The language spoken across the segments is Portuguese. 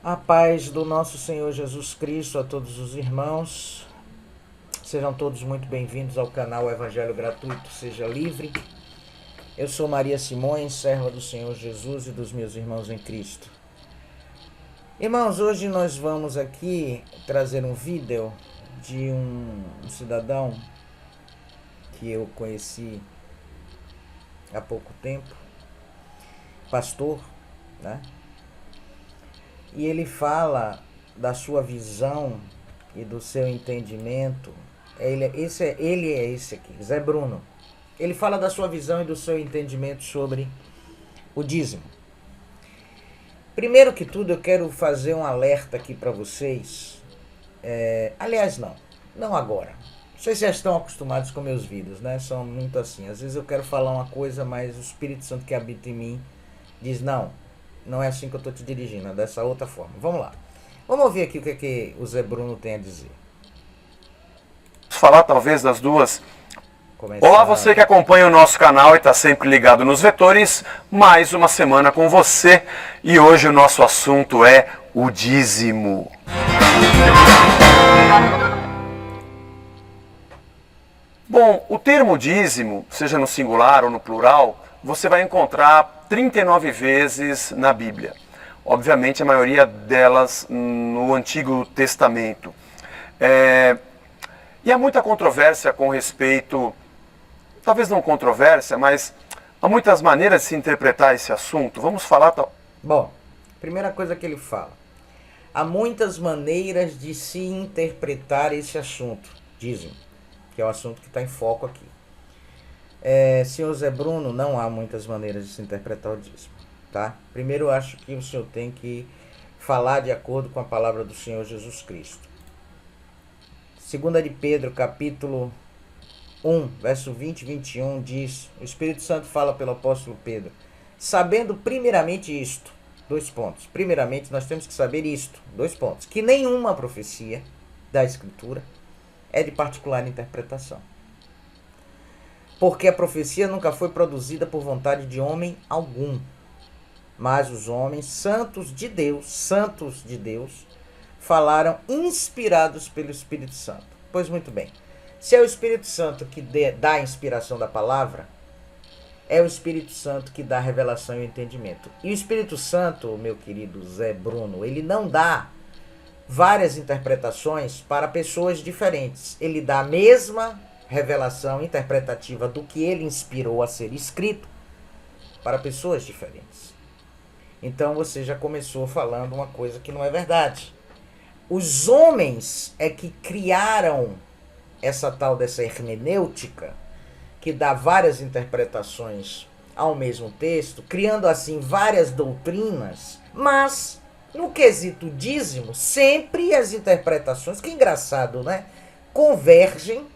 A paz do nosso Senhor Jesus Cristo a todos os irmãos. Sejam todos muito bem-vindos ao canal Evangelho Gratuito Seja Livre. Eu sou Maria Simões, serva do Senhor Jesus e dos meus irmãos em Cristo. Irmãos, hoje nós vamos aqui trazer um vídeo de um cidadão que eu conheci há pouco tempo, pastor, né? E ele fala da sua visão e do seu entendimento. Ele é esse aqui, Zé Bruno. Ele fala da sua visão e do seu entendimento sobre o dízimo. Primeiro que tudo, eu quero fazer um alerta aqui para vocês. Aliás, não agora. Vocês já estão acostumados com meus vídeos, né? São muito assim. Às vezes eu quero falar uma coisa, mas o Espírito Santo que habita em mim diz, não é assim que eu estou te dirigindo, é dessa outra forma. Vamos lá. Vamos ouvir aqui o que o Zé Bruno tem a dizer. Falar talvez das duas. Começar... Olá, você que acompanha o nosso canal e está sempre ligado nos vetores. Mais uma semana com você. E hoje o nosso assunto é o dízimo. Bom, o termo dízimo, seja no singular ou no plural, você vai encontrar 39 vezes na Bíblia. Obviamente a maioria delas no Antigo Testamento. E há muita controvérsia com respeito, talvez não controvérsia, mas há muitas maneiras de se interpretar esse assunto. Vamos falar... Bom, primeira coisa que ele fala. Há muitas maneiras de se interpretar esse assunto, dízimo, que é o assunto que está em foco aqui. Senhor Zé Bruno, não há muitas maneiras de se interpretar o dízimo, tá? Primeiro eu acho que o senhor tem que falar de acordo com a palavra do Senhor Jesus Cristo. 2 de Pedro, capítulo 1, verso 20 e 21, diz, o Espírito Santo fala pelo apóstolo Pedro, sabendo primeiramente isto, primeiramente nós temos que saber isto, que nenhuma profecia da Escritura é de particular interpretação. Porque a profecia nunca foi produzida por vontade de homem algum, mas os homens santos de Deus, falaram inspirados pelo Espírito Santo. Pois muito bem, se é o Espírito Santo que dá a inspiração da palavra, é o Espírito Santo que dá a revelação e o entendimento. E o Espírito Santo, meu querido Zé Bruno, ele não dá várias interpretações para pessoas diferentes. Ele dá a mesma revelação interpretativa do que ele inspirou a ser escrito para pessoas diferentes. Então você já começou falando uma coisa que não é verdade. Os homens é que criaram essa tal dessa hermenêutica, que dá várias interpretações ao mesmo texto, criando assim várias doutrinas, mas no quesito dízimo, sempre as interpretações, que engraçado, né? Convergem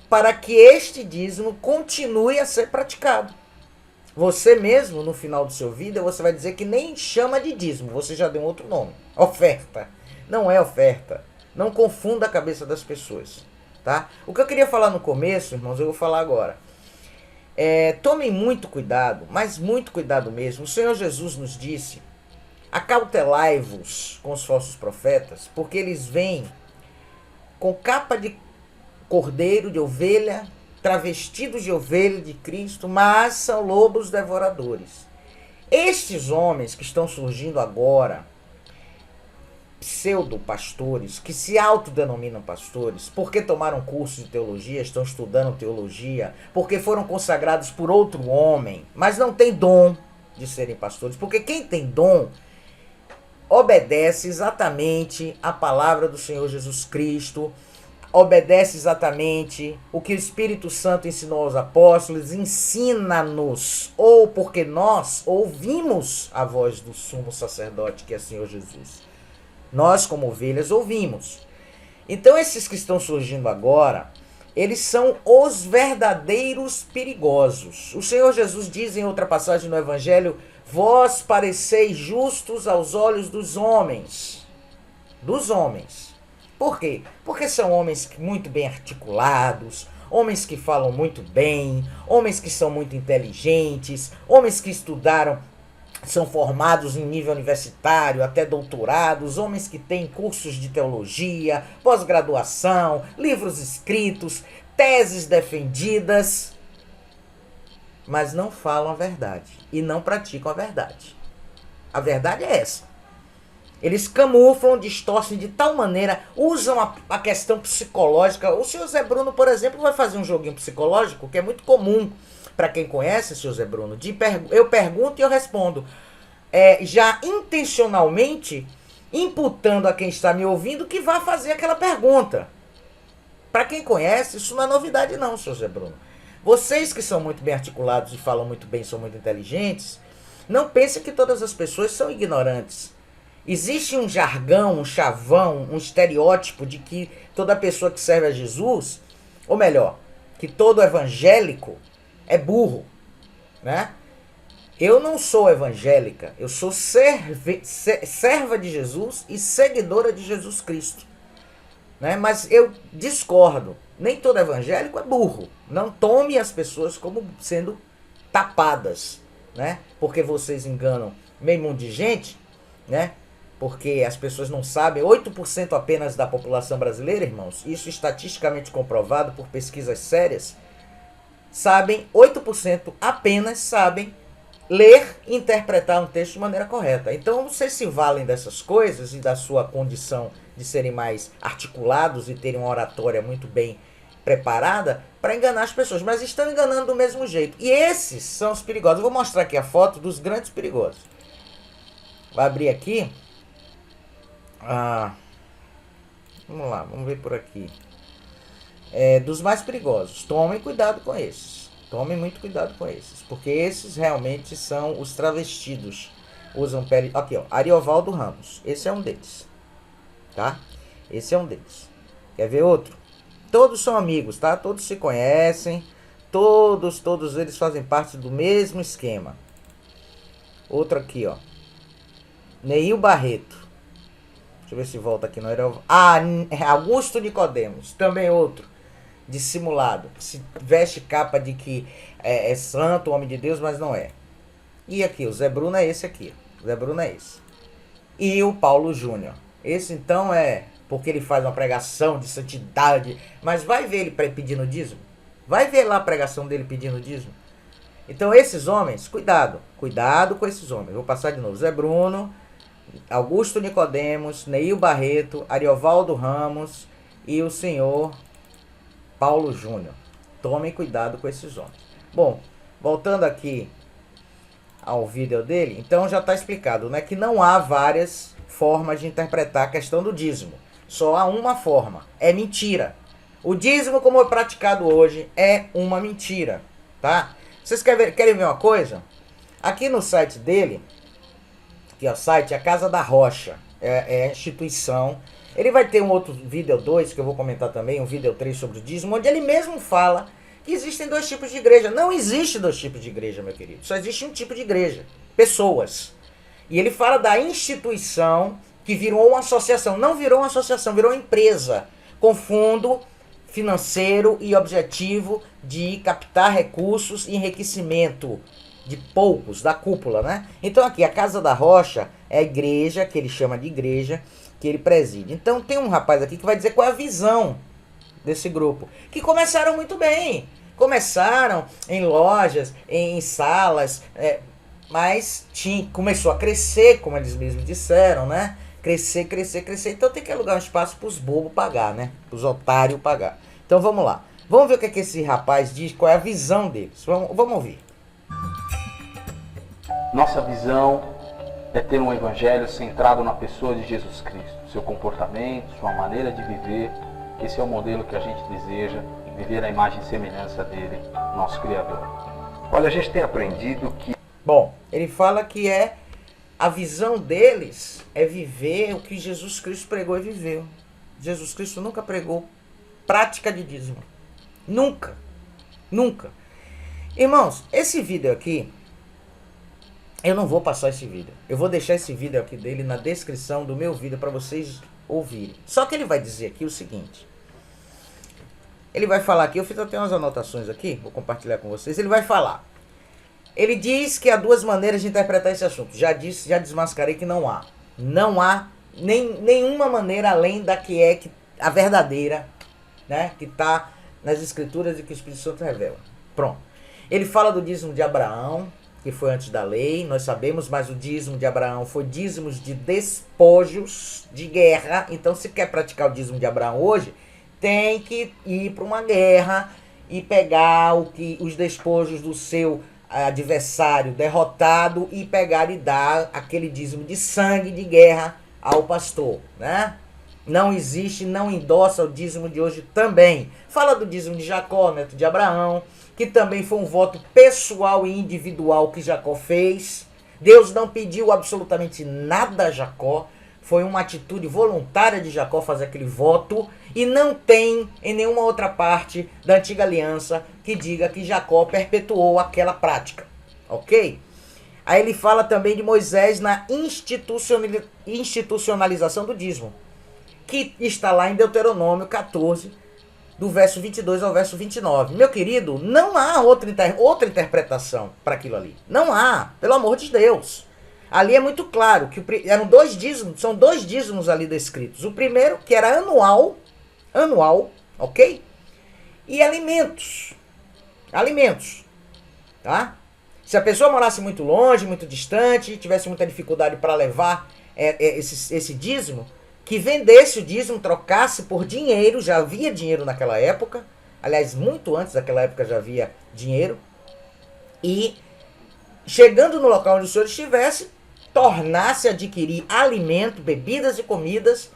para que este dízimo continue a ser praticado. Você mesmo, no final do seu vídeo, você vai dizer que nem chama de dízimo, você já deu um outro nome. Oferta. Não é oferta. Não confunda a cabeça das pessoas, tá? O que eu queria falar no começo, irmãos, eu vou falar agora. Tomem muito cuidado, mas muito cuidado mesmo. O Senhor Jesus nos disse, acautelai-vos com os falsos profetas, porque eles vêm com capa de cordeiro, de ovelha, travestidos de ovelha de Cristo, mas são lobos devoradores. Estes homens que estão surgindo agora, pseudo-pastores, que se autodenominam pastores, porque tomaram curso de teologia, estão estudando teologia, porque foram consagrados por outro homem, mas não tem dom de serem pastores, porque quem tem dom obedece exatamente a palavra do Senhor Jesus Cristo, obedece exatamente o que o Espírito Santo ensinou aos apóstolos, ensina-nos, ou porque nós ouvimos a voz do sumo sacerdote, que é o Senhor Jesus. Nós, como ovelhas, ouvimos. Então, esses que estão surgindo agora, eles são os verdadeiros perigosos. O Senhor Jesus diz em outra passagem no Evangelho, vós pareceis justos aos olhos dos homens. Dos homens. Por quê? Porque são homens muito bem articulados, homens que falam muito bem, homens que são muito inteligentes, homens que estudaram são formados em nível universitário, até doutorados, homens que têm cursos de teologia, pós-graduação, livros escritos, teses defendidas, mas não falam a verdade e não praticam a verdade. A verdade é essa. Eles camuflam, distorcem de tal maneira, usam a questão psicológica. O senhor Zé Bruno, por exemplo, vai fazer um joguinho psicológico que é muito comum para quem conhece o senhor Zé Bruno. Eu pergunto e eu respondo. Já intencionalmente imputando a quem está me ouvindo que vai fazer aquela pergunta. Para quem conhece, isso não é novidade não, senhor Zé Bruno. Vocês que são muito bem articulados e falam muito bem, são muito inteligentes, não pensem que todas as pessoas são ignorantes. Existe um jargão, um chavão, um estereótipo de que toda pessoa que serve a Jesus, ou melhor, que todo evangélico é burro, né? Eu não sou evangélica, eu sou serva de Jesus e seguidora de Jesus Cristo, né? Mas eu discordo, nem todo evangélico é burro. Não tome as pessoas como sendo tapadas, né? Porque vocês enganam meio mundo de gente, né? Porque as pessoas não sabem, 8% apenas da população brasileira, irmãos, isso estatisticamente comprovado por pesquisas sérias, 8% apenas sabem ler e interpretar um texto de maneira correta. Então vocês se valem dessas coisas e da sua condição de serem mais articulados e terem uma oratória muito bem preparada para enganar as pessoas, mas estão enganando do mesmo jeito. E esses são os perigosos. Eu vou mostrar aqui a foto dos grandes perigosos. Vou abrir aqui. Vamos lá, vamos ver por aqui. Dos mais perigosos. Tomem cuidado com esses. Tomem muito cuidado com esses, porque esses realmente são os travestidos. Usam pele. Aqui, ó, Ariovaldo Ramos. Esse é um deles, tá? Esse é um deles. Quer ver outro? Todos são amigos, tá? Todos se conhecem. Todos eles fazem parte do mesmo esquema. Outro aqui, ó. Neil Barreto. Deixa eu ver se volta aqui no Ariovaldo. Augusto Nicodemos. Também outro. Dissimulado, se veste capa de que é santo, homem de Deus, mas não é. E aqui, o Zé Bruno é esse aqui. O Zé Bruno é esse. E o Paulo Júnior. Esse então porque ele faz uma pregação de santidade. Mas vai ver ele pedindo dízimo? Vai ver lá a pregação dele pedindo dízimo? Então esses homens, cuidado com esses homens. Vou passar de novo. Zé Bruno, Augusto Nicodemos, Neil Barreto, Ariovaldo Ramos e o senhor Paulo Júnior. Tomem cuidado com esses homens. Bom, voltando aqui ao vídeo dele, então já está explicado, né, que não há várias formas de interpretar a questão do dízimo. Só há uma forma. É mentira. O dízimo, como é praticado hoje, é uma mentira, tá? Vocês querem ver uma coisa? Aqui no site dele, aqui ó, site A Casa da Rocha, é a instituição. Ele vai ter um outro vídeo 2, que eu vou comentar também, um vídeo 3 sobre o dízimo, onde ele mesmo fala que existem dois tipos de igreja. Não existe dois tipos de igreja, meu querido. Só existe um tipo de igreja. Pessoas. E ele fala da instituição que virou uma associação. Não virou uma associação, virou uma empresa. Com fundo financeiro e objetivo de captar recursos e enriquecimento de poucos, da cúpula, né? Então aqui, a Casa da Rocha é a igreja, que ele chama de igreja, que ele preside. Então tem um rapaz aqui que vai dizer qual é a visão desse grupo, que começaram muito bem, começaram em lojas, em salas, mas começou a crescer, como eles mesmos disseram, né? Crescer, então tem que alugar um espaço para os bobos pagar, né? Para os otários pagar. Então vamos lá, vamos ver o que é que esse rapaz diz, qual é a visão deles, vamos ouvir. Nossa visão é ter um evangelho centrado na pessoa de Jesus Cristo, seu comportamento, sua maneira de viver. Esse é o modelo que a gente deseja, viver a imagem e semelhança dele, nosso Criador. Olha, a gente tem aprendido que... Bom, ele fala que a visão deles é viver o que Jesus Cristo pregou e viveu. Jesus Cristo nunca pregou prática de dízimo. Nunca. Nunca. Irmãos, esse vídeo aqui, eu não vou passar esse vídeo. Eu vou deixar esse vídeo aqui dele na descrição do meu vídeo para vocês ouvirem. Só que ele vai dizer aqui o seguinte. Ele vai falar aqui, eu fiz até umas anotações aqui, vou compartilhar com vocês. Ele vai falar Ele diz que há duas maneiras de interpretar esse assunto. Já desmascarei que não há. Não há nenhuma maneira além da que é a verdadeira, né? Que está nas Escrituras e que o Espírito Santo revela. Pronto. Ele fala do dízimo de Abraão, que foi antes da lei, nós sabemos, mas o dízimo de Abraão foi dízimos de despojos de guerra. Então, se quer praticar o dízimo de Abraão hoje, tem que ir para uma guerra e pegar os despojos do seu adversário derrotado e pegar e dar aquele dízimo de sangue de guerra ao pastor, né? Não existe, não endossa o dízimo de hoje também. Fala do dízimo de Jacó, neto de Abraão, que também foi um voto pessoal e individual que Jacó fez. Deus não pediu absolutamente nada a Jacó. Foi uma atitude voluntária de Jacó fazer aquele voto. E não tem em nenhuma outra parte da antiga aliança que diga que Jacó perpetuou aquela prática. Ok? Aí ele fala também de Moisés na institucionalização do dízimo, que está lá em Deuteronômio 14, do verso 22 ao verso 29. Meu querido, não há outra interpretação para aquilo ali. Não há, pelo amor de Deus. Ali é muito claro que eram dois dízimos, são dois dízimos ali descritos. O primeiro, que era anual, ok? E alimentos, tá? Se a pessoa morasse muito longe, muito distante, tivesse muita dificuldade para levar esse dízimo, que vendesse o dízimo, trocasse por dinheiro. Já havia dinheiro naquela época, aliás, muito antes daquela época já havia dinheiro, e chegando no local onde o senhor estivesse, tornasse a adquirir alimento, bebidas e comidas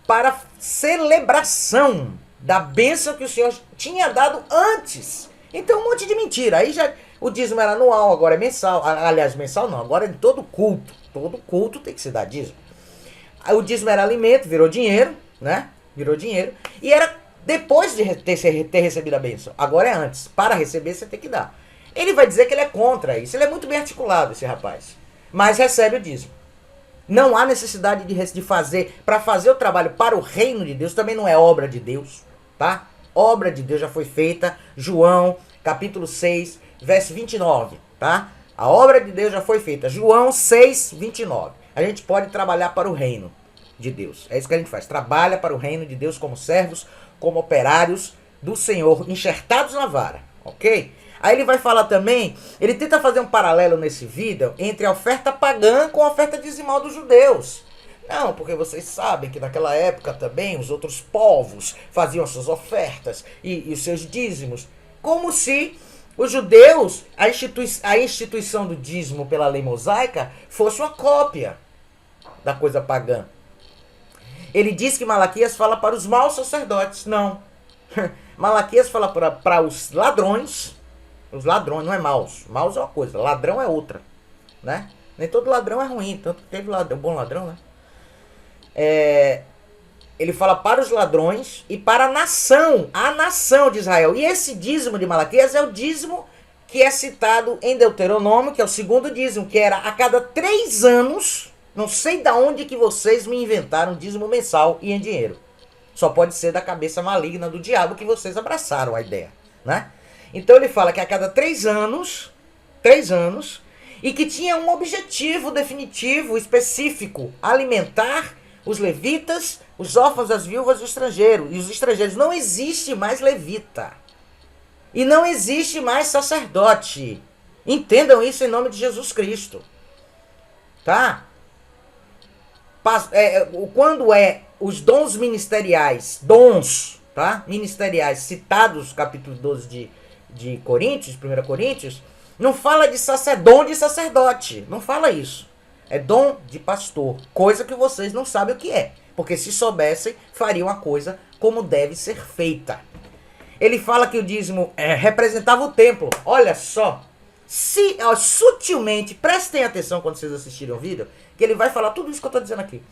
para celebração da bênção que o Senhor tinha dado antes. Então, um monte de mentira. Aí já o dízimo era anual, agora é mensal. Aliás, mensal não, agora é de todo culto. Todo culto tem que se dar dízimo. Aí o dízimo era alimento, virou dinheiro, né? Virou dinheiro. E era depois de ter recebido a bênção. Agora é antes. Para receber, você tem que dar. Ele vai dizer que ele é contra isso. Ele é muito bem articulado, esse rapaz. Mas recebe o dízimo. Não há necessidade de fazer, para fazer o trabalho para o reino de Deus, também não é obra de Deus, tá? Obra de Deus já foi feita, João, capítulo 6, verso 29, tá? A obra de Deus já foi feita, João 6, 29. A gente pode trabalhar para o reino de Deus, é isso que a gente faz, trabalha para o reino de Deus como servos, como operários do Senhor, enxertados na vara, ok? Aí ele vai falar também, ele tenta fazer um paralelo nesse vídeo entre a oferta pagã com a oferta dizimal dos judeus. Não, porque vocês sabem que naquela época também os outros povos faziam as suas ofertas e os seus dízimos. Como se os judeus, a instituição do dízimo pela lei mosaica, fosse uma cópia da coisa pagã. Ele diz que Malaquias fala para os maus sacerdotes. Não. Malaquias fala para os ladrões. Os ladrões, não é maus. Maus é uma coisa, ladrão é outra, né? Nem todo ladrão é ruim, tanto que teve bom ladrão, né? Ele fala para os ladrões e para a nação de Israel. E esse dízimo de Malaquias é o dízimo que é citado em Deuteronômio, que é o segundo dízimo, que era a cada 3 anos, não sei de onde que vocês me inventaram dízimo mensal e em dinheiro. Só pode ser da cabeça maligna do diabo que vocês abraçaram a ideia, né? Então ele fala que a cada 3 anos, e que tinha um objetivo definitivo, específico, alimentar os levitas, os órfãos, as viúvas e os estrangeiros. Não existe mais levita. E não existe mais sacerdote. Entendam isso em nome de Jesus Cristo. Tá? Quando os dons ministeriais, tá? Ministeriais citados no capítulo 12 de Coríntios, 1 Coríntios, não fala de dom de sacerdote, não fala isso. É dom de pastor, coisa que vocês não sabem o que é, porque se soubessem, fariam a coisa como deve ser feita. Ele fala que o dízimo representava o templo. Olha só, sutilmente, prestem atenção quando vocês assistirem o vídeo, que ele vai falar tudo isso que eu estou dizendo aqui.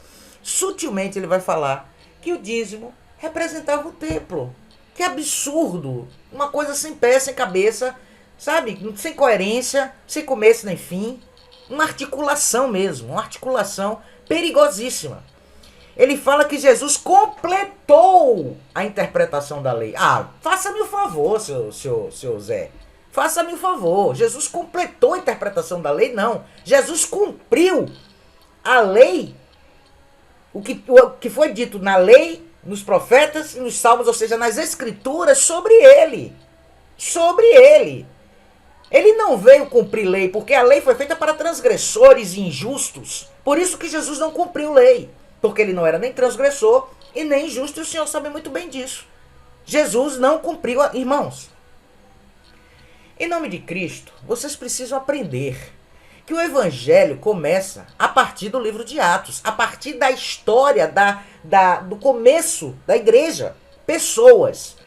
Sutilmente ele vai falar que o dízimo representava o templo. Que absurdo! Uma coisa sem pé, sem cabeça, sabe? Sem coerência, sem começo nem fim. Uma articulação mesmo, uma articulação perigosíssima. Ele fala que Jesus completou a interpretação da lei. Ah, faça-me o favor, seu Zé. Faça-me um favor. Jesus completou a interpretação da lei? Não. Jesus cumpriu a lei, o que foi dito na lei, nos profetas e nos salmos, ou seja, nas escrituras, sobre ele. Sobre ele. Ele não veio cumprir lei, porque a lei foi feita para transgressores e injustos. Por isso que Jesus não cumpriu lei. Porque ele não era nem transgressor e nem injusto, e o Senhor sabe muito bem disso. Jesus não cumpriu, irmãos. Em nome de Cristo, vocês precisam aprender que o Evangelho começa a partir do livro de Atos, a partir da história do começo da igreja. Pessoas.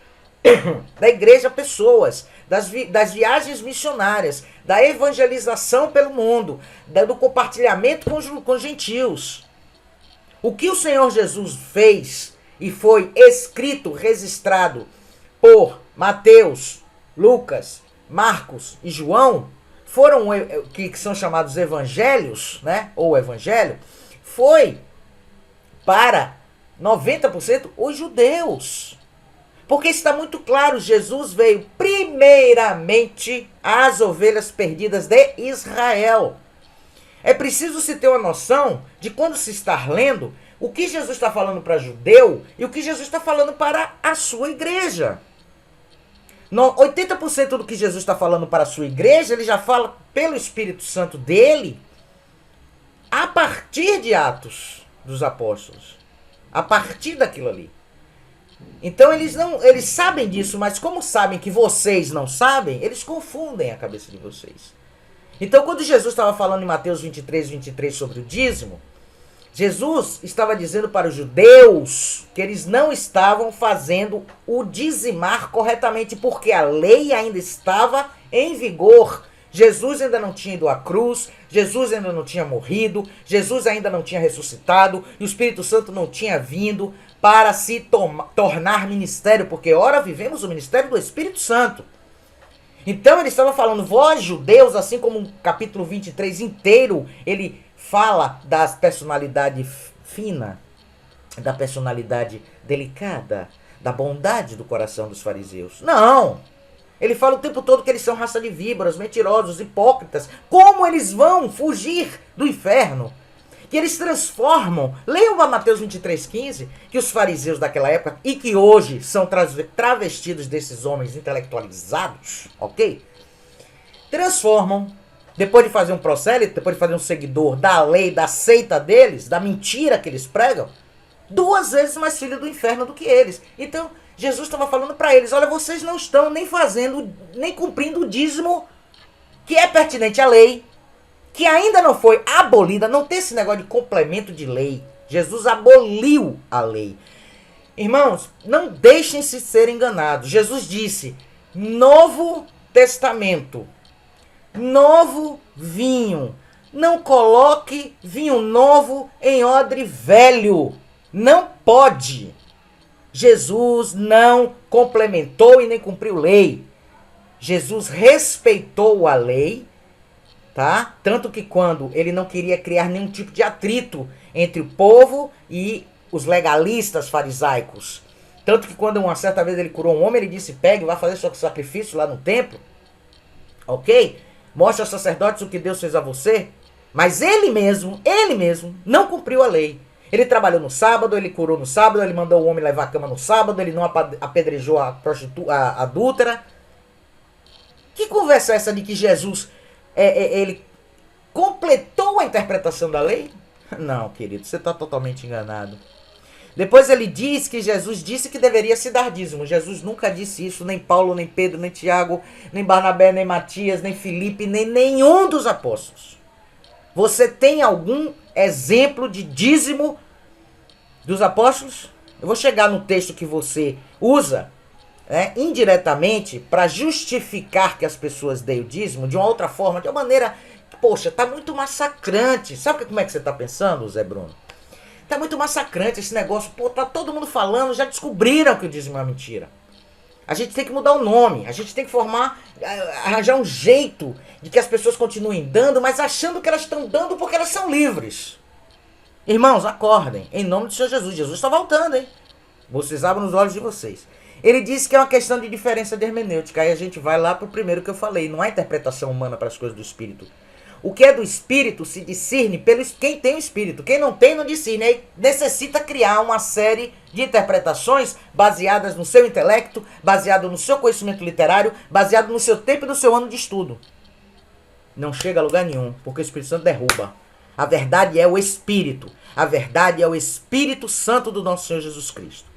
Da igreja, pessoas. Das viagens missionárias, da evangelização pelo mundo, do compartilhamento com gentios. O que o Senhor Jesus fez e foi escrito, registrado por Mateus, Lucas, Marcos e João, foram que são chamados evangelhos, né? Ou evangelho, foi para 90% os judeus. Porque está muito claro, Jesus veio primeiramente às ovelhas perdidas de Israel. É preciso se ter uma noção de quando se está lendo o que Jesus está falando para judeu e o que Jesus está falando para a sua igreja. 80% do que Jesus está falando para a sua igreja, ele já fala pelo Espírito Santo dele a partir de Atos dos Apóstolos. A partir daquilo ali. Então eles sabem disso, mas como sabem que vocês não sabem, eles confundem a cabeça de vocês. Então quando Jesus estava falando em Mateus 23 sobre o dízimo, Jesus estava dizendo para os judeus que eles não estavam fazendo o dizimar corretamente, porque a lei ainda estava em vigor. Jesus ainda não tinha ido à cruz, Jesus ainda não tinha morrido, Jesus ainda não tinha ressuscitado, e o Espírito Santo não tinha vindo para se tornar ministério, porque ora vivemos o ministério do Espírito Santo. Então ele estava falando, vós judeus, assim como o capítulo 23 inteiro, ele fala da personalidade fina, da personalidade delicada, da bondade do coração dos fariseus. Não! Ele fala o tempo todo que eles são raça de víboras, mentirosos, hipócritas. Como eles vão fugir do inferno? Que eles transformam. Leiam Mateus 23,15, que os fariseus daquela época, e que hoje são travestidos desses homens intelectualizados, ok? Transformam, depois de fazer um prosélito, depois de fazer um seguidor da lei, da seita deles, da mentira que eles pregam, 2 vezes mais filho do inferno do que eles. Então, Jesus estava falando para eles, olha, vocês não estão nem fazendo, nem cumprindo o dízimo que é pertinente à lei, que ainda não foi abolida, não tem esse negócio de complemento de lei. Jesus aboliu a lei. Irmãos, não deixem-se ser enganados. Jesus disse, Novo Testamento, novo vinho. Não coloque vinho novo em odre velho. Não pode. Jesus não complementou e nem cumpriu lei. Jesus respeitou a lei, tá? Tanto que quando ele não queria criar nenhum tipo de atrito entre o povo e os legalistas farisaicos. Tanto que quando uma certa vez ele curou um homem, ele disse, pegue, vai fazer seu sacrifício lá no templo. Ok? Mostre aos sacerdotes o que Deus fez a você. Mas ele mesmo não cumpriu a lei. Ele trabalhou no sábado, ele curou no sábado, ele mandou o homem levar a cama no sábado, ele não apedrejou a adúltera. Que conversa é essa de que Jesus ele completou a interpretação da lei? Não, querido, você está totalmente enganado. Depois ele diz que Jesus disse que deveria se dar dízimo. Jesus nunca disse isso, nem Paulo, nem Pedro, nem Tiago, nem Barnabé, nem Matias, nem Filipe, nem nenhum dos apóstolos. Você tem algum exemplo de dízimo dos apóstolos? Eu vou chegar no texto que você usa, né, indiretamente para justificar que as pessoas deem o dízimo de uma outra forma, de uma maneira, poxa, tá muito massacrante. Sabe como é que você tá pensando, Zé Bruno? Tá muito massacrante esse negócio. Pô, tá todo mundo falando, já descobriram que o dízimo é mentira. A gente tem que mudar o nome, a gente tem que arranjar um jeito de que as pessoas continuem dando, mas achando que elas estão dando porque elas são livres. Irmãos, acordem, em nome do Senhor Jesus. Jesus está voltando, hein? Vocês abram os olhos de vocês. Ele diz que é uma questão de diferença de hermenêutica. Aí a gente vai lá para o primeiro que eu falei. Não há interpretação humana para as coisas do Espírito. O que é do Espírito se discerne pelo quem tem o Espírito. Quem não tem, não discerne. Aí necessita criar uma série de interpretações baseadas no seu intelecto, baseado no seu conhecimento literário, baseado no seu tempo e no seu ano de estudo. Não chega a lugar nenhum, porque o Espírito Santo derruba. A verdade é o Espírito. A verdade é o Espírito Santo do nosso Senhor Jesus Cristo.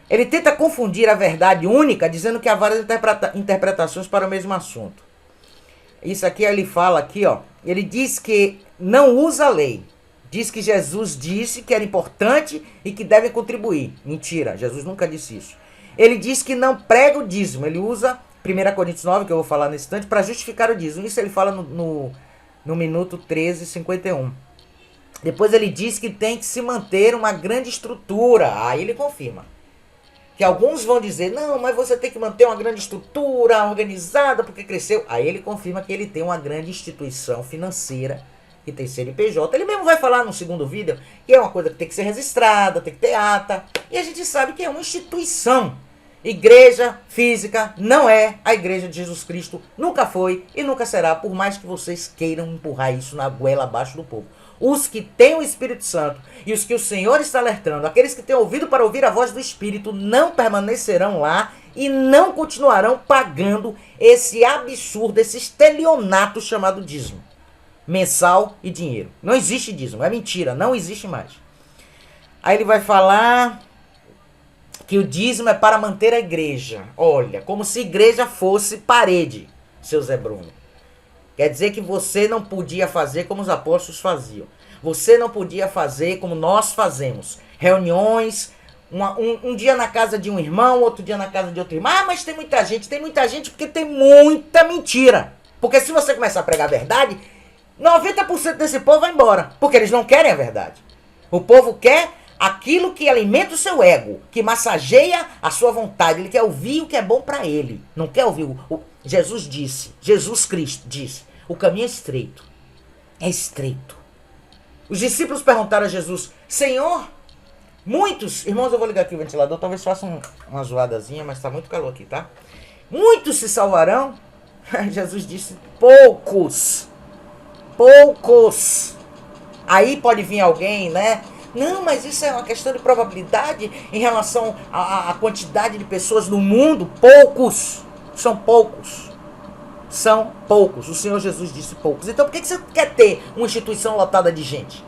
Ele tenta confundir a verdade única, dizendo que há várias interpretações para o mesmo assunto. Isso aqui ele fala aqui, ó. Ele diz que não usa a lei. Diz que Jesus disse que era importante e que devem contribuir. Mentira, Jesus nunca disse isso. Ele diz que não prega o dízimo. Ele usa 1 Coríntios 9, que eu vou falar nesse instante, para justificar o dízimo. Isso ele fala no minuto 13:51. Depois ele diz que tem que se manter uma grande estrutura. Aí ele confirma. Que alguns vão dizer, não, mas você tem que manter uma grande estrutura organizada porque cresceu. Aí ele confirma que ele tem uma grande instituição financeira que tem CNPJ. Ele mesmo vai falar no segundo vídeo que é uma coisa que tem que ser registrada, tem que ter ata. E a gente sabe que é uma instituição. Igreja física não é a igreja de Jesus Cristo. Nunca foi e nunca será, por mais que vocês queiram empurrar isso na goela abaixo do povo. Os que têm o Espírito Santo e os que o Senhor está alertando, aqueles que têm ouvido para ouvir a voz do Espírito, não permanecerão lá e não continuarão pagando esse absurdo, esse estelionato chamado dízimo. Mensal e dinheiro. Não existe dízimo, é mentira, não existe mais. Aí ele vai falar que o dízimo é para manter a igreja. Olha, como se igreja fosse parede, seu Zé Bruno. Quer dizer que você não podia fazer como os apóstolos faziam. Você não podia fazer como nós fazemos. Reuniões, um dia na casa de um irmão, outro dia na casa de outro irmão. Ah, mas tem muita gente porque tem muita mentira. Porque se você começar a pregar a verdade, 90% desse povo vai embora. Porque eles não querem a verdade. O povo quer aquilo que alimenta o seu ego, que massageia a sua vontade. Ele quer ouvir o que é bom para ele. Não quer ouvir Jesus disse, Jesus Cristo disse, o caminho é estreito. É estreito. Os discípulos perguntaram a Jesus, Senhor, muitos, irmãos, eu vou ligar aqui o ventilador, talvez faça uma zoadazinha, mas está muito calor aqui, tá? Muitos se salvarão? Jesus disse, poucos. Poucos. Aí pode vir alguém, né? Não, mas isso é uma questão de probabilidade em relação à quantidade de pessoas no mundo. Poucos. São poucos. São poucos. O Senhor Jesus disse poucos. Então por que você quer ter uma instituição lotada de gente?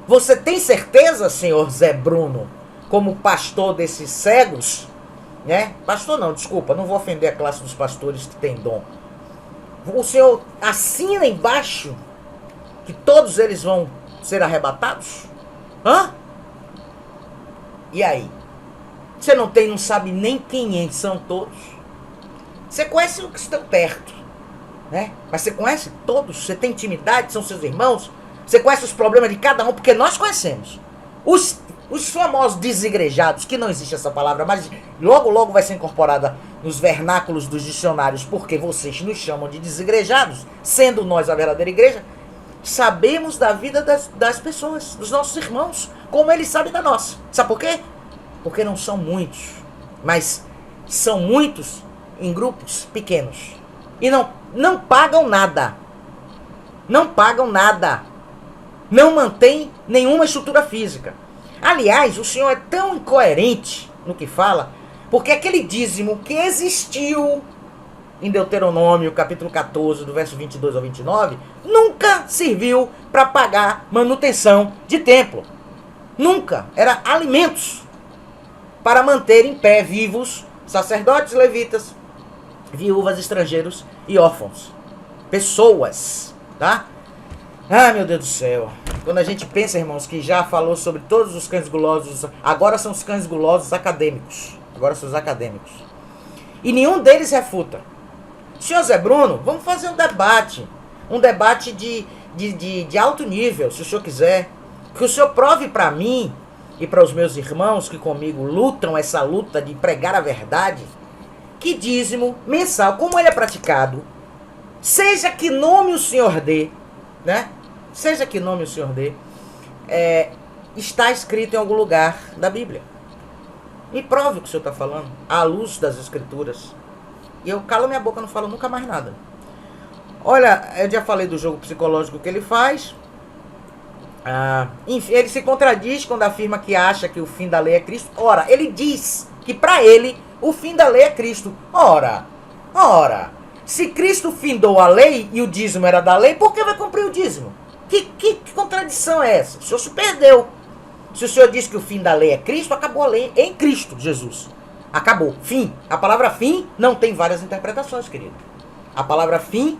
Você tem certeza, senhor Zé Bruno, como pastor desses cegos, né? Pastor não, desculpa, não vou ofender a classe dos pastores que tem dom. O senhor assina embaixo que todos eles vão ser arrebatados? Hã? E aí? Você não sabe nem quem são todos? Você conhece os que estão perto, né? Mas você conhece todos? Você tem intimidade? São seus irmãos? Você conhece os problemas de cada um? Porque nós conhecemos. Os famosos desigrejados, que não existe essa palavra, mas logo logo vai ser incorporada nos vernáculos dos dicionários, porque vocês nos chamam de desigrejados, sendo nós a verdadeira igreja, sabemos da vida das pessoas, dos nossos irmãos, como eles sabem da nossa. Sabe por quê? Porque não são muitos, mas são muitos em grupos pequenos. E não pagam nada. Não pagam nada. Não mantém nenhuma estrutura física. Aliás, o Senhor é tão incoerente no que fala, porque aquele dízimo que existiu em Deuteronômio, capítulo 14, do verso 22 ao 29, nunca serviu para pagar manutenção de templo. Nunca. Era alimentos para manter em pé vivos sacerdotes, levitas, viúvas, estrangeiros e órfãos. Pessoas, tá? Ah, meu Deus do céu. Quando a gente pensa, irmãos, que já falou sobre todos os cães gulosos, agora são os cães gulosos acadêmicos. Agora são os acadêmicos. E nenhum deles refuta. Senhor Zé Bruno, vamos fazer um debate. Um debate de alto nível, se o senhor quiser. Que o senhor prove para mim e para os meus irmãos que comigo lutam essa luta de pregar a verdade, que dízimo mensal, como ele é praticado, seja que nome o senhor dê, né? Seja que nome o senhor dê, está escrito em algum lugar da Bíblia. Me prove o que o senhor está falando, à luz das escrituras. E eu calo minha boca, não falo nunca mais nada. Olha, eu já falei do jogo psicológico que ele faz. Enfim, ele se contradiz quando afirma que acha que o fim da lei é Cristo. Ora, ele diz que para ele o fim da lei é Cristo. Ora, se Cristo findou a lei e o dízimo era da lei, por que vai cumprir o dízimo? Que contradição é essa? O senhor se perdeu. Se o senhor diz que o fim da lei é Cristo, acabou a lei em Cristo Jesus. Acabou. Fim. A palavra fim não tem várias interpretações, querido. A palavra fim,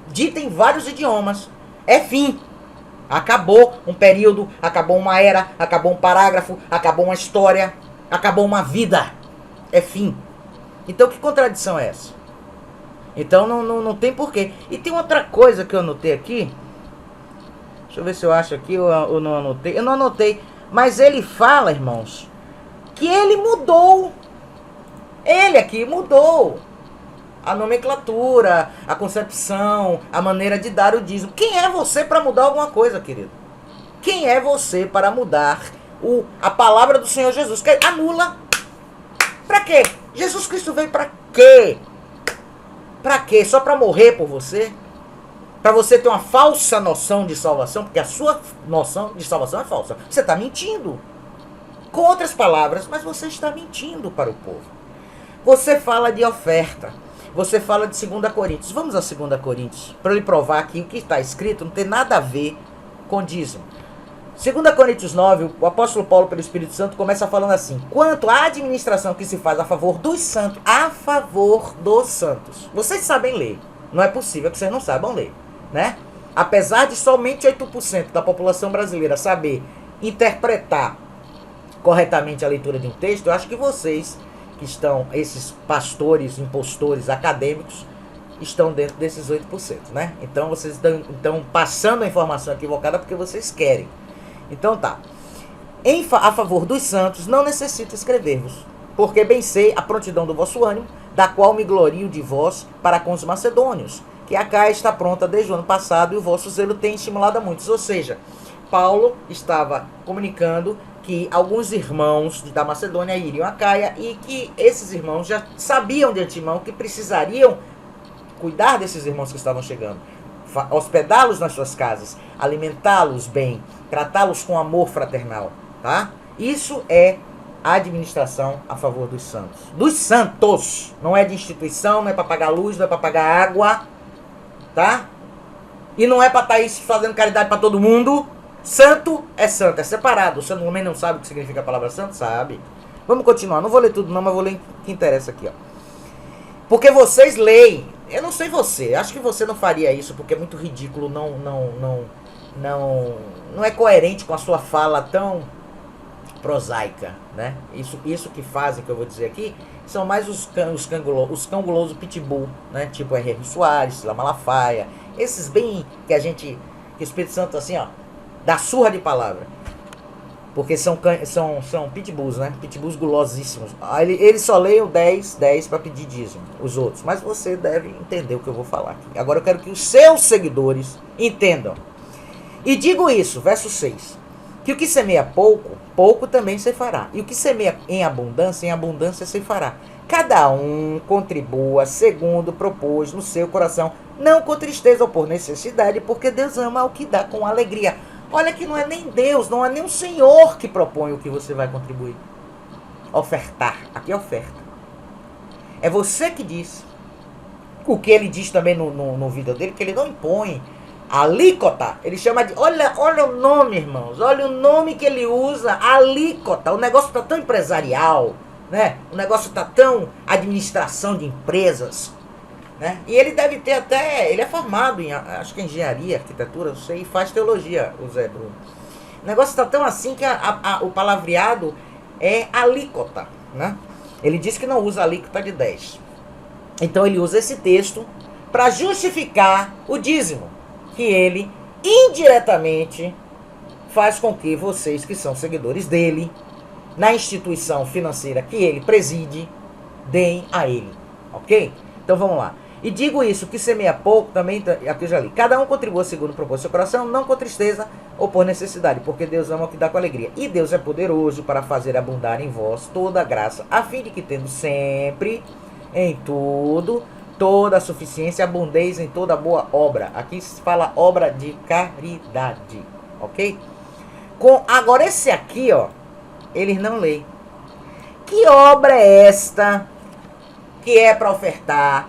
dita em vários idiomas, é fim. Acabou um período, acabou uma era, acabou um parágrafo, acabou uma história, acabou uma vida. É fim. Então que contradição é essa? Então não tem porquê. E tem outra coisa que eu anotei aqui. Deixa eu ver se eu acho aqui ou não anotei. Eu não anotei. Mas ele fala, irmãos, que ele mudou. Ele aqui mudou a nomenclatura, a concepção, a maneira de dar o dízimo. Quem é você para mudar alguma coisa, querido? Quem é você para mudar a palavra do Senhor Jesus? Que anula. Para quê? Jesus Cristo veio para quê? Para quê? Só para morrer por você? Para você ter uma falsa noção de salvação? Porque a sua noção de salvação é falsa. Você está mentindo. Com outras palavras, mas você está mentindo para o povo. Você fala de oferta. Você fala de 2 Coríntios. Vamos a 2 Coríntios, para lhe provar que o que está escrito não tem nada a ver com dízimo. 2 Coríntios 9, o apóstolo Paulo, pelo Espírito Santo, começa falando assim: quanto à administração que se faz a favor dos santos, a favor dos santos. Vocês sabem ler. Não é possível que vocês não saibam ler, né? Apesar de somente 8% da população brasileira saber interpretar corretamente a leitura de um texto, eu acho que vocês, que estão, esses pastores, impostores acadêmicos, estão dentro desses 8%, né? Então vocês estão passando a informação equivocada porque vocês querem. Então tá. A favor dos santos, não necessito escrever-vos, porque bem sei a prontidão do vosso ânimo, da qual me glorio de vós para com os macedônios, que a Caia está pronta desde o ano passado e o vosso zelo tem estimulado a muitos. Ou seja, Paulo estava comunicando que alguns irmãos da Macedônia iriam a Caia e que esses irmãos já sabiam de antemão que precisariam cuidar desses irmãos que estavam chegando, hospedá-los nas suas casas, alimentá-los bem, tratá-los com amor fraternal, tá? Isso é a administração a favor dos santos. Dos santos! Não é de instituição, não é para pagar luz, não é para pagar água, tá? E não é para estar aí fazendo caridade para todo mundo. Santo, é separado. Você também não sabe o que significa a palavra santo? Sabe. Vamos continuar. Não vou ler tudo não, mas vou ler o que interessa aqui, ó. Porque vocês leem. Eu não sei você. Acho que você não faria isso porque é muito ridículo. Não é coerente com a sua fala tão prosaica, né? Isso que fazem, que eu vou dizer aqui, são mais os cangulosos pitbull, né? Tipo R.R. Soares, La Malafaia. Esses bem que o Espírito Santo assim, ó, dá surra de palavra. Porque são pitbulls, né? Pitbulls gulosíssimos. Ele só lê o 10 para pedir dízimo, os outros. Mas você deve entender o que eu vou falar aqui. Agora eu quero que os seus seguidores entendam. E digo isso, verso 6. Que o que semeia pouco, pouco também se fará. E o que semeia em abundância se fará. Cada um contribua segundo propôs no seu coração, não com tristeza ou por necessidade, porque Deus ama o que dá com alegria. Olha que não é nem Deus, não é nem o Senhor que propõe o que você vai contribuir. Ofertar. Aqui é oferta. É você que diz. O que ele diz também no vídeo dele, que ele não impõe alíquota. Ele chama de... Olha o nome, irmãos. Olha o nome que ele usa. Alíquota. O negócio está tão empresarial, né? O negócio está tão administração de empresas, né? E ele deve ter até... Ele é formado em, acho que engenharia, arquitetura, não sei, e faz teologia, o Zé Bruno. O negócio está tão assim que o palavreado é alíquota, né? Ele diz que não usa alíquota de 10. Então ele usa esse texto para justificar o dízimo, que ele indiretamente faz com que vocês que são seguidores dele, na instituição financeira que ele preside, deem a ele, ok? Então vamos lá. E digo isso, que semeia pouco, também, aqui eu já li. Cada um contribua segundo o propósito do seu coração, não com tristeza ou por necessidade, porque Deus ama o que dá com alegria. E Deus é poderoso para fazer abundar em vós toda a graça, a fim de que, tendo sempre, em tudo, toda a suficiência, abundeis em toda boa obra. Aqui se fala obra de caridade, ok? Agora esse aqui, ó, eles não leem. Que obra é esta que é para ofertar?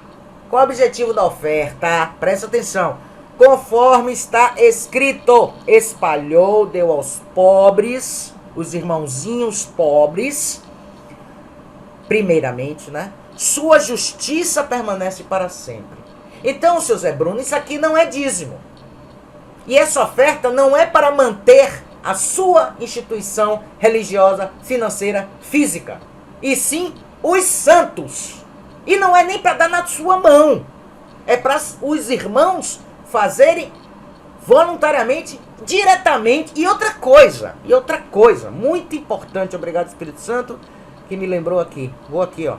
Qual é o objetivo da oferta? Presta atenção. Conforme está escrito, espalhou, deu aos pobres, os irmãozinhos pobres, primeiramente, né? Sua justiça permanece para sempre. Então, seu Zé Bruno, isso aqui não é dízimo. E essa oferta não é para manter a sua instituição religiosa, financeira, física. E sim, os santos. E não é nem para dar na sua mão. É para os irmãos fazerem voluntariamente, diretamente. E outra coisa, muito importante, obrigado Espírito Santo, que me lembrou aqui. Vou aqui, ó.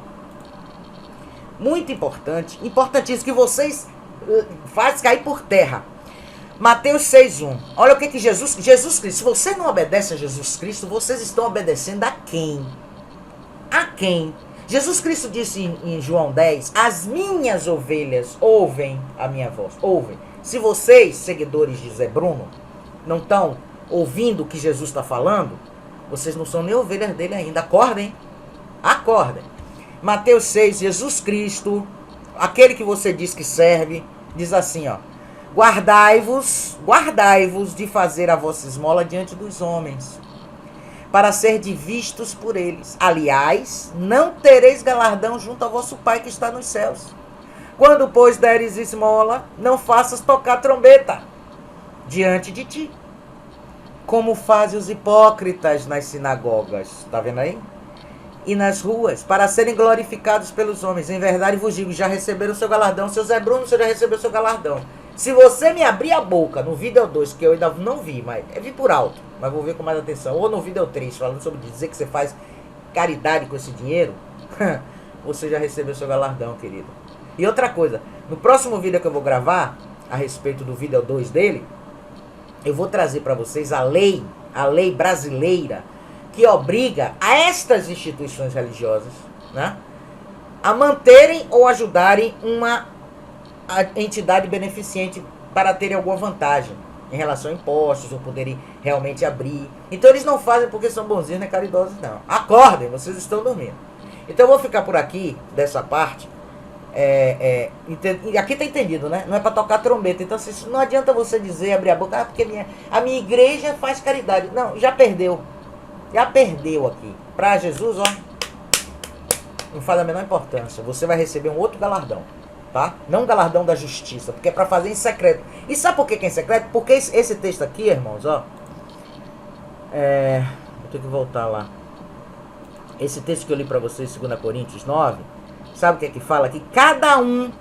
Muito importante, importantíssimo, que vocês faz cair por terra. Mateus 6:1. Olha o que Jesus Cristo, se você não obedece a Jesus Cristo, vocês estão obedecendo a quem? A quem? Jesus Cristo disse em João 10, as minhas ovelhas ouvem a minha voz. Ouvem. Se vocês, seguidores de Zé Bruno, não estão ouvindo o que Jesus está falando, vocês não são nem ovelhas dele ainda. Acordem. Acordem. Mateus 6, Jesus Cristo, aquele que você diz que serve, diz assim, ó. Guardai-vos de fazer a vossa esmola diante dos homens, para ser vistos por eles. Aliás, não tereis galardão junto ao vosso Pai que está nos céus. Quando, pois, deres esmola, não faças tocar trombeta diante de ti, como fazem os hipócritas nas sinagogas. Está vendo aí? E nas ruas, para serem glorificados pelos homens. Em verdade vos digo, já receberam o seu galardão. Seu Zé Bruno, você já recebeu o seu galardão. Se você me abrir a boca no vídeo 2, que eu ainda não vi, mas vi por alto, mas vou ver com mais atenção, ou no vídeo 3, falando sobre dizer que você faz caridade com esse dinheiro, você já recebeu o seu galardão, querido. E outra coisa, no próximo vídeo que eu vou gravar, a respeito do vídeo 2 dele, eu vou trazer para vocês a lei brasileira, que obriga a estas instituições religiosas, né, a manterem ou ajudarem uma entidade beneficente para terem alguma vantagem em relação a impostos ou poderem realmente abrir. Então eles não fazem porque são bonzinhos, nem caridosos, não. Acordem, vocês estão dormindo. Então eu vou ficar por aqui, dessa parte. E aqui tá entendido, né? Não é para tocar trombeta. Então não adianta você dizer, abrir a boca, porque a minha igreja faz caridade. Não, já perdeu. Já perdeu aqui. Para Jesus, ó, não faz a menor importância. Você vai receber um outro galardão. Tá? Não galardão da justiça, porque é para fazer em secreto. E sabe por que é em secreto? Porque esse texto aqui, irmãos, ó, vou ter que voltar lá. Esse texto que eu li para vocês, 2 Coríntios 9, sabe o que é que fala aqui? Cada um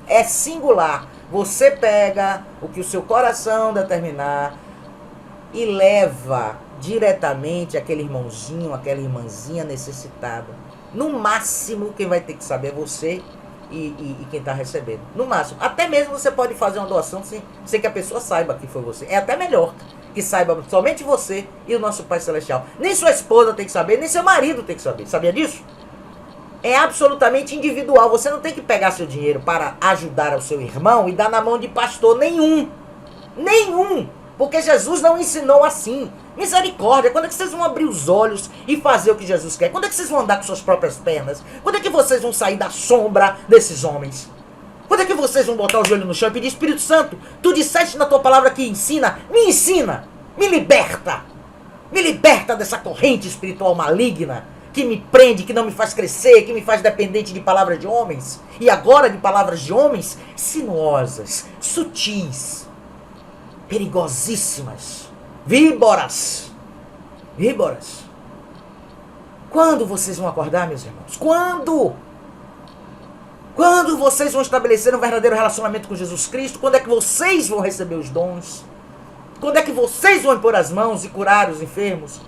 é singular. Você pega o que o seu coração determinar e leva diretamente aquele irmãozinho, aquela irmãzinha necessitada. No máximo, quem vai ter que saber é você e quem está recebendo. No máximo. Até mesmo você pode fazer uma doação sem que a pessoa saiba que foi você. É até melhor que saiba somente você e o nosso Pai Celestial. Nem sua esposa tem que saber, nem seu marido tem que saber. Sabia disso? É absolutamente individual. Você não tem que pegar seu dinheiro para ajudar o seu irmão e dar na mão de pastor nenhum. Nenhum. Porque Jesus não ensinou assim. Misericórdia, quando é que vocês vão abrir os olhos e fazer o que Jesus quer? Quando é que vocês vão andar com suas próprias pernas? Quando é que vocês vão sair da sombra desses homens? Quando é que vocês vão botar o joelho no chão e pedir, Espírito Santo, tu disseste na tua palavra que ensina, me liberta dessa corrente espiritual maligna, que me prende, que não me faz crescer, que me faz dependente de palavras de homens, e agora de palavras de homens sinuosas, sutis, perigosíssimas, víboras. Quando vocês vão acordar, meus irmãos? Quando? Quando vocês vão estabelecer um verdadeiro relacionamento com Jesus Cristo? Quando é que vocês vão receber os dons? Quando é que vocês vão impor as mãos e curar os enfermos?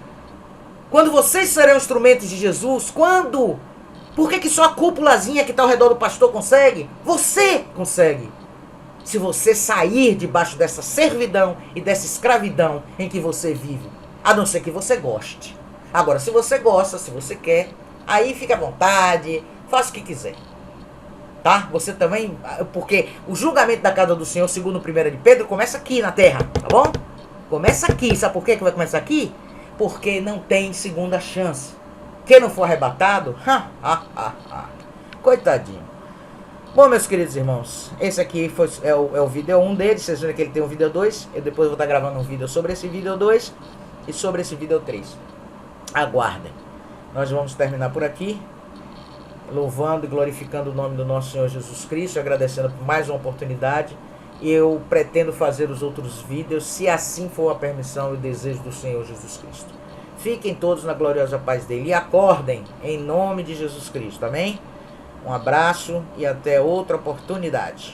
Quando vocês serão instrumentos de Jesus? Quando? Por que só a cúpulazinha que está ao redor do pastor consegue? Você consegue. se você sair debaixo dessa servidão e dessa escravidão em que você vive. A não ser que você goste. Agora, se você gosta, se você quer, aí fica à vontade, faça o que quiser. Tá? Você também, porque o julgamento da casa do Senhor, segundo 1 de Pedro, começa aqui na terra, tá bom? Começa aqui. Sabe por que vai começar aqui? Porque não tem segunda chance. Quem não for arrebatado, coitadinho. Bom, meus queridos irmãos, esse aqui é o vídeo 1 dele. Vocês viram que ele tem um vídeo 2. Eu depois vou estar gravando um vídeo sobre esse vídeo 2 e sobre esse vídeo 3. Aguardem. Nós vamos terminar por aqui, louvando e glorificando o nome do nosso Senhor Jesus Cristo, agradecendo por mais uma oportunidade. E eu pretendo fazer os outros vídeos, se assim for a permissão e o desejo do Senhor Jesus Cristo. Fiquem todos na gloriosa paz dele e acordem em nome de Jesus Cristo. Amém? Um abraço e até outra oportunidade.